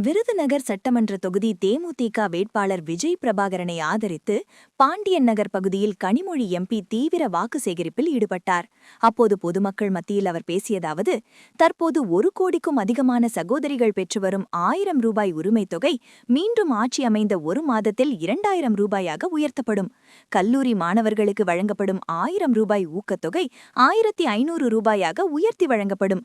விருதுநகர் சட்டமன்ற தொகுதி தேமுதிக வேட்பாளர் விஜய் பிரபாகரனை ஆதரித்து பாண்டியன் நகர் பகுதியில் கனிமொழி எம்பி தீவிர வாக்கு சேகரிப்பில் ஈடுபட்டார். அப்போது பொதுமக்கள் மத்தியில் அவர் பேசியதாவது, தற்போது 1 கோடிக்கும் அதிகமான சகோதரிகள் பெற்று வரும் 1000 ரூபாய் உரிமைத் தொகை மீண்டும் ஆட்சி அமைந்த 1 மாதத்தில் 2000 ரூபாயாக உயர்த்தப்படும். கல்லூரி மாணவர்களுக்கு வழங்கப்படும் 1000 ரூபாய் ஊக்கத்தொகை 1500 ரூபாயாக உயர்த்தி வழங்கப்படும்.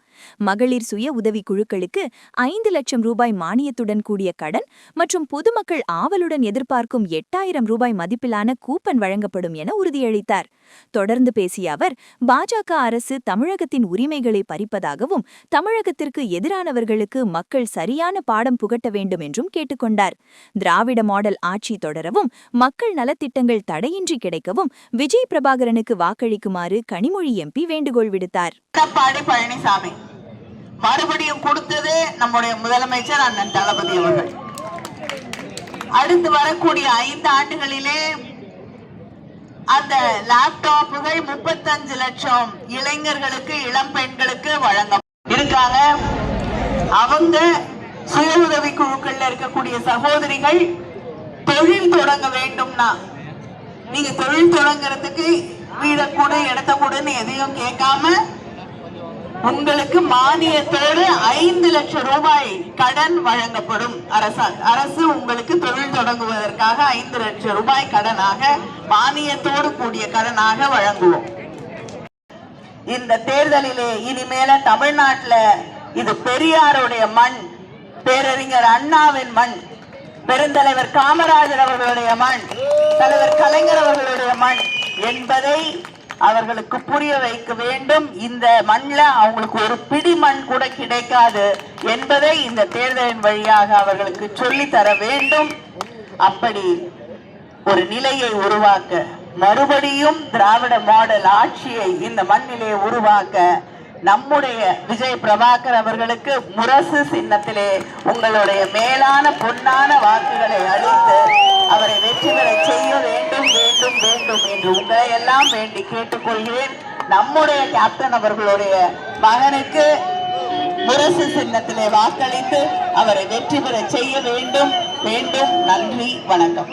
மகளிர் சுய உதவி குழுக்களுக்கு 5 லட்சம் ரூபாய் மானியத்துடன் கூடிய கடன் மற்றும் பொதுமக்கள் ஆவலுடன் எதிர்பார்க்கும் 8000 ரூபாய் மதிப்பிலான கூப்பன் வழங்கப்படும் என உறுதியளித்தார். தொடர்ந்து பேசிய அவர், பாஜக அரசு தமிழகத்தின் உரிமைகளை பறிப்பதாகவும் தமிழகத்திற்கு எதிரானவர்களுக்கு மக்கள் சரியான பாடம் புகட்ட வேண்டும் என்றும் கேட்டுக்கொண்டார். திராவிட மாடல் ஆட்சி தொடரவும் மக்கள் நலத்திட்டங்கள் தடையின்றி கிடைக்கவும் விஜய் பிரபாகரனுக்கு வாக்களிக்குமாறு கனிமொழி எம்பி வேண்டுகோள் விடுத்தார். பழனிசாமி மறுபடியும் கொடுத்தது நம்முடைய முதலமைச்சர் அண்ணன் தளபதி அவர்கள். அடுத்து வரக்கூடிய 5 ஆண்டுகளிலே அந்த லேப்டாப்புகள் 35 லட்சம் இளைஞர்களுக்கு, இளம் பெண்களுக்கு வழங்க இருக்காங்க. அவங்க சுய உதவி குழுக்கள்ல இருக்கக்கூடிய சகோதரிகள் தொழில் தொடங்க வேண்டும்னா, நீங்க தொழில் தொடங்குறதுக்கு வீட கூட இடத்த கூடன்னு எதையும் கேட்காம உங்களுக்கு மானியத்தோடு 5 லட்சம் ரூபாய் கடன் வழங்கப்படும். அரசு உங்களுக்கு தொழில் தொடங்குவதற்காக 5 லட்சம் ரூபாய் கடனாக, மானியத்தோடு கூடிய கடனாக வழங்குவோம். இந்த தேர்தலிலே இனிமேல தமிழ்நாட்டில் இது பெரியாருடைய மண், பேரறிஞர் அண்ணாவின் மண், பெருந்தலைவர் காமராஜர் அவர்களுடைய மண், தலைவர் கலைஞர் அவர்களுடைய மண் என்பதை அவர்களுக்கு புரிய வைக்க வேண்டும். இந்த மண்ணில் அவங்களுக்கு ஒரு பிடி மண் கூட கிடைக்காது என்பதை இந்த தேர்தலின் வழியாக அவர்களுக்கு சொல்லித்தர வேண்டும். அப்படி ஒரு நிலையை உருவாக்க, மறுபடியும் திராவிட மாடல் ஆட்சியை இந்த மண்ணிலே உருவாக்க நம்முடைய விஜய் பிரபாகர் அவர்களுக்கு முரசு சின்னத்திலே உங்களுடைய மேலான பொன்னான வாக்குகளை அளித்து அவரை வெற்றி பெற செய்ய வேண்டும் வேண்டும் வேண்டும் என்று உங்களை எல்லாம் வேண்டி கேட்டுக்கொள்கிறேன். நம்முடைய கேப்டன் அவர்களுடைய மகனுக்கு முரசு சின்னத்திலே வாக்களித்து அவரை வெற்றி பெற செய்ய வேண்டும் வேண்டும். நன்றி, வணக்கம்.